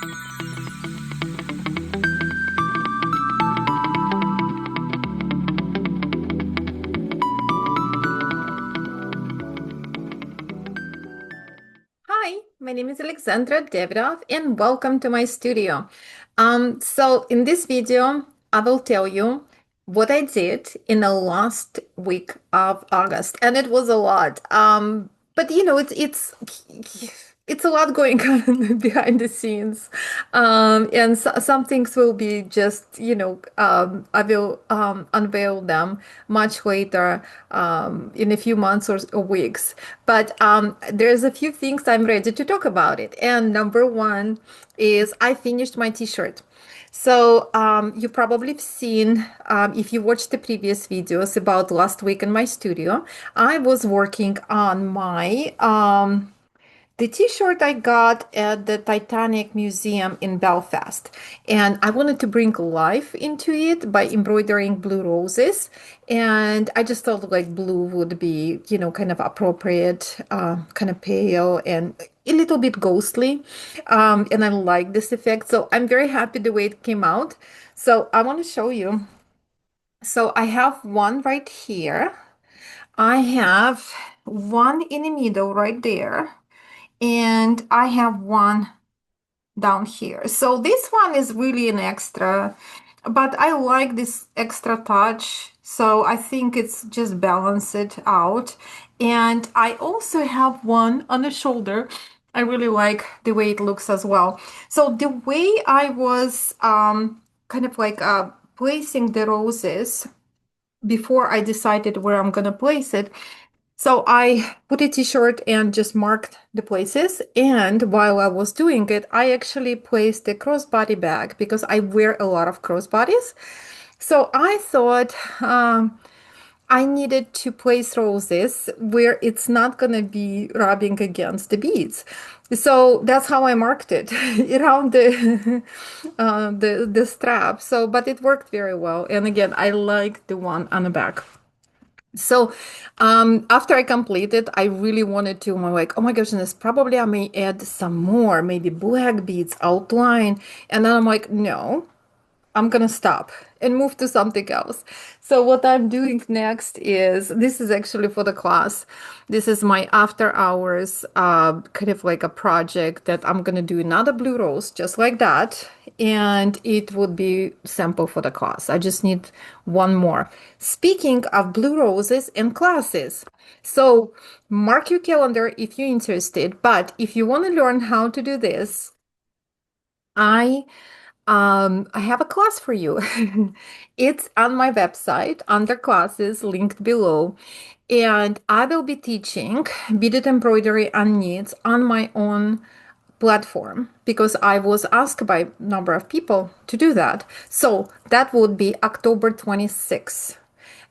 Hi, my name is Alexandra.Davidoff and welcome to my studio. So in this video, I will tell you what I did in the last week of August, and it was a lot. But it's a lot going on behind the scenes, and some things will be just I will unveil them much later in a few months or weeks. But there's a few things I'm ready to talk about it. And number one is I finished my t-shirt. So you probably have seen, if you watched the previous videos about last week in my studio, I was working on my the t-shirt I got at the Titanic Museum in Belfast. And I wanted to bring life into it by embroidering blue roses. And I just thought like blue would be, kind of appropriate, kind of pale and a little bit ghostly. And I like this effect. So I'm very happy the way it came out. So I want to show you. So I have one right here. I have one in the middle right there. And I have one down here. So this one is really an extra, but I like this extra touch. So I think it's just balance it out. And I also have one on the shoulder. I really like the way it looks as well. So the way I was kind of like placing the roses before I decided where I'm gonna place it, so I put a t-shirt and just marked the places. And while I was doing it, I actually placed a crossbody bag because I wear a lot of crossbodies. So I thought I needed to place roses where it's not going to be rubbing against the beads. So that's how I marked it around the strap. So, but it worked very well. And again, I like the one on the back. So after I completed, I really wanted to, I'm like, oh my goodness, probably I may add some more, maybe black beads, outline. And then I'm like, no, I'm gonna stop and move to something else. So what I'm doing next is, this is actually for the class. This is my after hours, kind of like a project that I'm gonna do another blue rose just like that. And it would be sample for the class. I just need one more. Speaking of blue roses and classes, so mark your calendar if you're interested. But if you want to learn how to do this, I I have a class for you. It's on my website under classes linked below. And I will be teaching beaded embroidery on needs on my own platform because I was asked by a number of people to do that. So that would be October 26th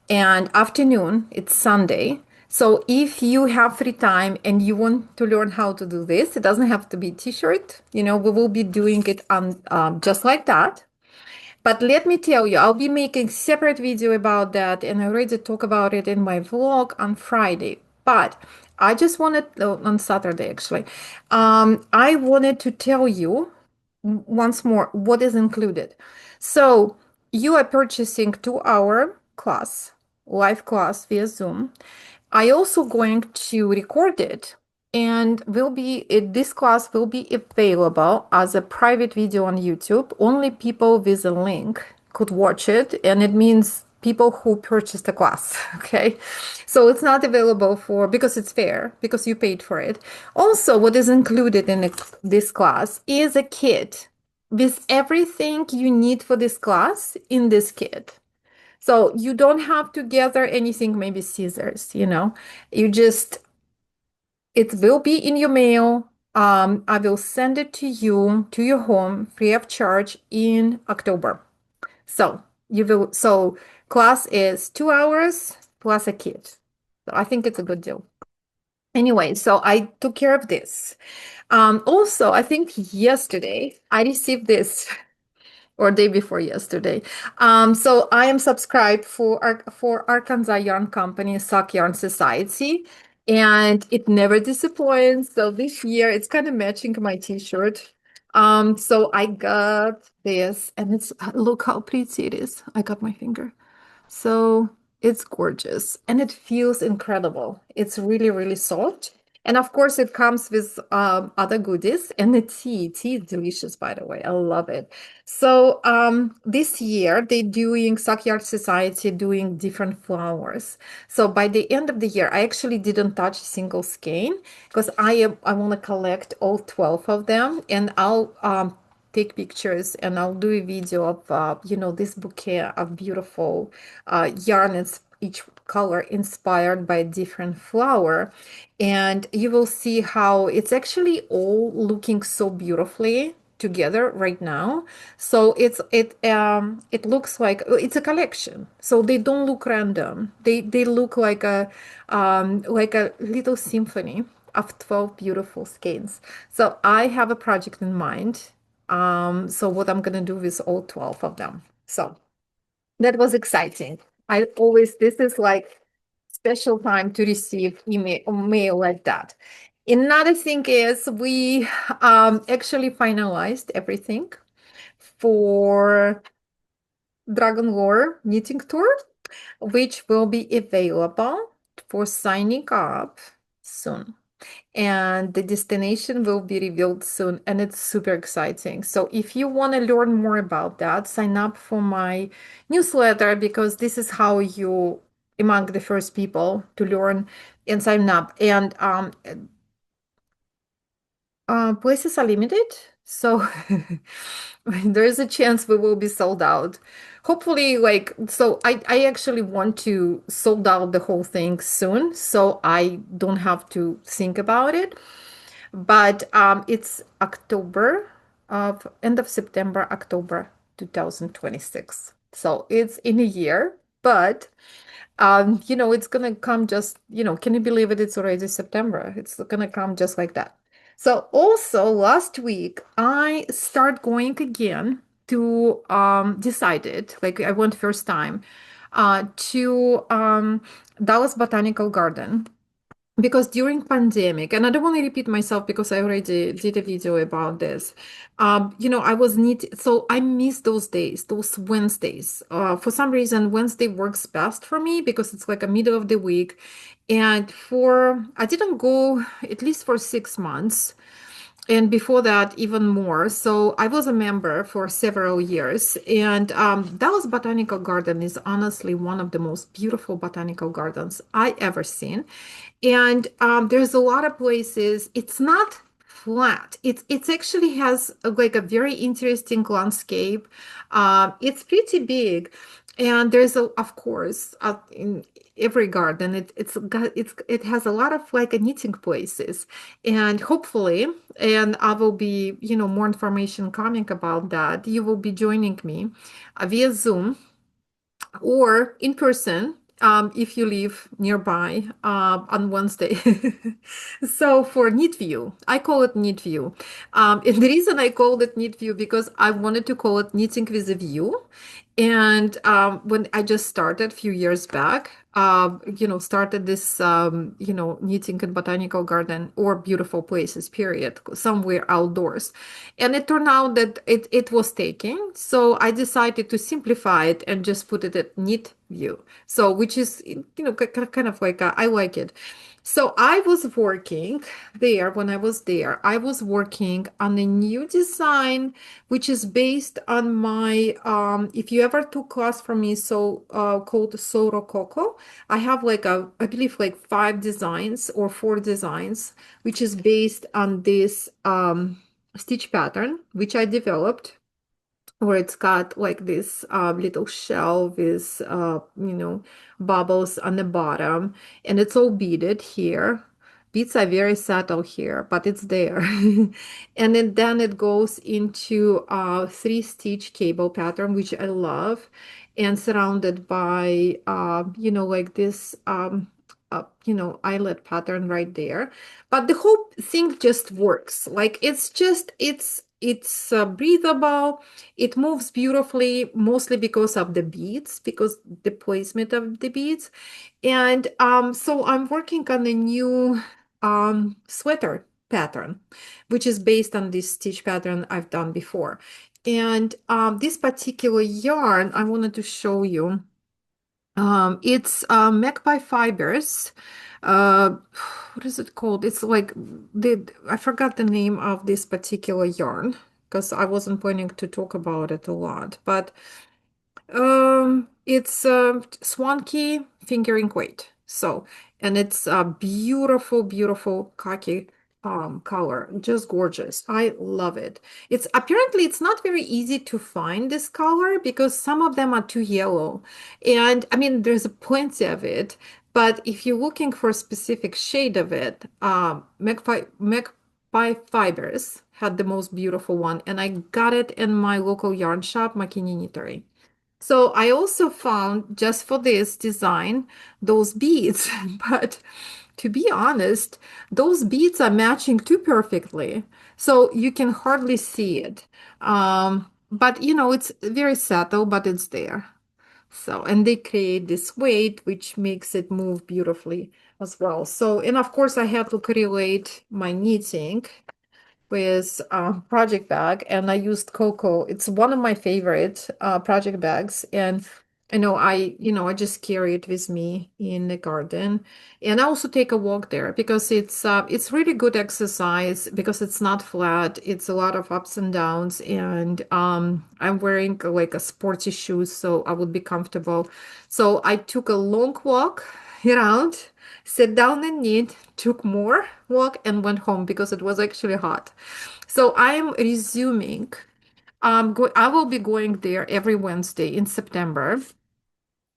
and afternoon, it's Sunday. So if you have free time and you want to learn how to do this, it doesn't have to be t-shirt. We will be doing it on just like that. But let me tell you, I'll be making separate video about that, and I already talk about it in my vlog on Friday. But I just wanted on Saturday actually. I wanted to tell you once more what is included. So you are purchasing 2-hour class, live class via Zoom. I also going to record it and this class will be available as a private video on YouTube. Only people with a link could watch it, and it means people who purchased the class. Okay, so it's not available for, because it's fair, because you paid for it. Also, what is included in this class is a kit with everything you need for this class in this kit. So you don't have to gather anything, maybe scissors, you just, it will be in your mail. I will send it to you, to your home, free of charge in October. So class is 2 hours plus a kit. So I think it's a good deal. Anyway, so I took care of this. Also, I think yesterday I received this or day before yesterday. So I am subscribed for Arkansas Yarn Company, Sock Yarn Society, and it never disappoints. So this year it's kind of matching my t-shirt. So I got this, and it's look how pretty it is. I got my finger. So it's gorgeous and it feels incredible. It's really, really soft. And of course, it comes with other goodies and the tea. Tea is delicious, by the way. I love it. So this year, they're doing Sakyard Society doing different flowers. So by the end of the year, I actually didn't touch a single skein because I want to collect all 12 of them, and I'll take pictures and I'll do a video of this bouquet of beautiful yarn. It's each color inspired by a different flower, and you will see how it's actually all looking so beautifully together right now. So it looks like it's a collection, so they don't look random. They look like a little symphony of 12 beautiful skeins. So I have a project in mind. So what I'm gonna do with all 12 of them. So that was exciting. I always, this is like special time to receive email mail like that. Another thing is we actually finalized everything for Dragon Lore knitting tour, which will be available for signing up soon, and the destination will be revealed soon, and it's super exciting. So if you want to learn more about that, sign up for my newsletter, because this is how you among the first people to learn and sign up. And places are limited, so there is a chance we will be sold out. Hopefully, like, so I actually want to sold out the whole thing soon, so I don't have to think about it. But it's October of end of September, October 2026. So it's in a year, but it's gonna come just, can you believe it? It's already September. It's gonna come just like that. So also last week I start going again to decided, like I went first time to Dallas Botanical Garden, because during pandemic, and I don't want to repeat myself because I already did a video about this. I was neat, so I miss those days, those Wednesdays. For some reason, Wednesday works best for me because it's like a middle of the week. And for I didn't go at least for 6 months, and before that even more. So I was a member for several years, and Dallas Botanical Garden is honestly one of the most beautiful botanical gardens I ever seen. And there's a lot of places. It's not flat. It's actually has like a very interesting landscape. It's pretty big, and there's of course in every garden it has a lot of like knitting places, and hopefully, and I will be more information coming about that. You will be joining me via Zoom or in person, if you live nearby, on Wednesday. So for Knit View, I call it Knit View. And the reason I called it Knit View because I wanted to call it Knitting with a View. And when I just started a few years back, started this, knitting in botanical garden or beautiful places, period, somewhere outdoors. And it turned out that it was taking. So I decided to simplify it and just put it at Knit View. So, which is, kind of like, I like it. So I was working there. When I was there, I was working on a new design, which is based on my, if you ever took class from me, so called Soro Coco, I have like I believe like 5 designs or 4 designs, which is based on this stitch pattern, which I developed, where it's got like this little shell with bubbles on the bottom, and it's all beaded here. Beads are very subtle here, but it's there. And then it goes into a 3-stitch cable pattern, which I love, and surrounded by like this eyelet pattern right there. But the whole thing just works. Like it's breathable. It moves beautifully, mostly because of the beads, because the placement of the beads. And so I'm working on a new sweater. pattern, which is based on this stitch pattern I've done before. And this particular yarn I wanted to show you. It's Magpie Fibers. Uh, what is it called? It's like I forgot the name of this particular yarn because I wasn't planning to talk about it a lot, but it's Swanky fingering weight. So, and it's a beautiful, beautiful khaki color, just gorgeous. I love it. It's apparently it's not very easy to find this color because some of them are too yellow. And I mean, there's plenty of it, but if you're looking for a specific shade of it, Magpie Fibers had the most beautiful one, and I got it in my local yarn shop, Makini Knittery. So I also found just for this design those beads, but to be honest, those beads are matching too perfectly. So you can hardly see it. But you know, it's very subtle, but it's there. So, and they create this weight, which makes it move beautifully as well. So, and of course, I had to correlate my knitting with project bag, and I used Coco. It's one of my favorite project bags, and I just carry it with me in the garden, and I also take a walk there because it's really good exercise because it's not flat. It's a lot of ups and downs, and I'm wearing like a sporty shoes, so I would be comfortable. So I took a long walk around, sat down and knit, took more walk, and went home because it was actually hot. So I'm resuming. I will be going there every Wednesday in September,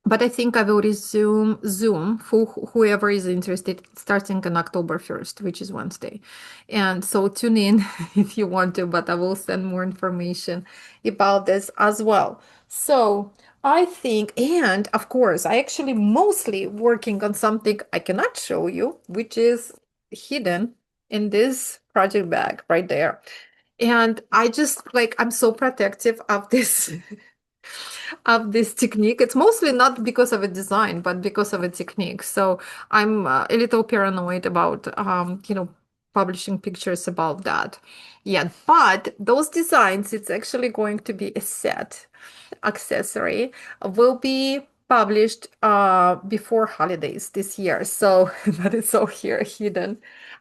but I think I will resume Zoom for whoever is interested starting on October 1st, which is Wednesday. And so tune in if you want to, but I will send more information about this as well. So I think, and of course, I actually mostly working on something I cannot show you, which is hidden in this project bag right there. And I just like, I'm so protective of this of this technique. It's mostly not because of a design, but because of a technique. So I'm a little paranoid about, publishing pictures about that. Yeah, but those designs, it's actually going to be a set accessory, will be published before holidays this year. So, but it's all here hidden.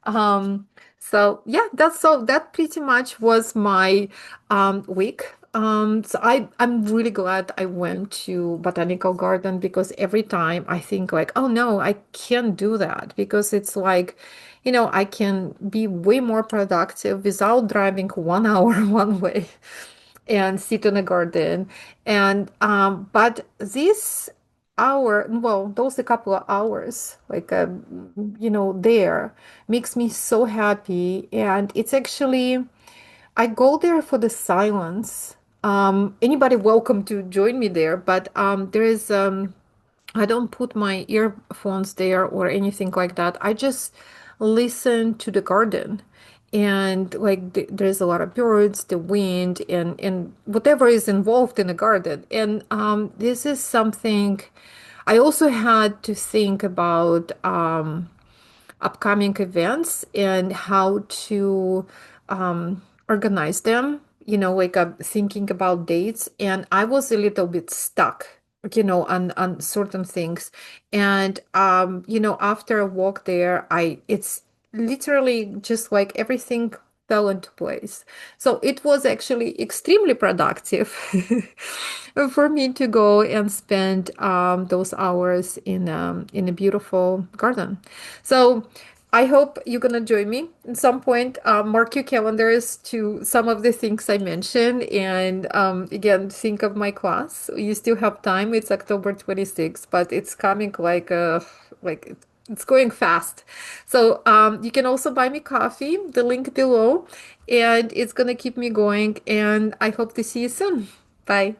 So yeah, that's all. That pretty much was my week. So I'm really glad I went to Botanical Garden because every time I think like, oh no, I can't do that because it's like, I can be way more productive without driving 1 hour one way and sit in a garden. And but this hour, well, those a couple of hours, like there makes me so happy. And it's actually I go there for the silence. Anybody welcome to join me there, but there is I don't put my earphones there or anything like that. I just listen to the garden. And like there's a lot of birds, the wind, and whatever is involved in the garden. And this is something I also had to think about upcoming events and how to organize them, like thinking about dates. And I was a little bit stuck, on certain things. And, after a walk there, it's literally just like everything fell into place. So it was actually extremely productive for me to go and spend those hours in a beautiful garden. So I hope you're gonna join me at some point. Mark your calendars to some of the things I mentioned, and again, think of my class. You still have time. It's October 26th, but it's coming like it's going fast. So you can also buy me coffee. The link below, and it's gonna keep me going. And I hope to see you soon. Bye.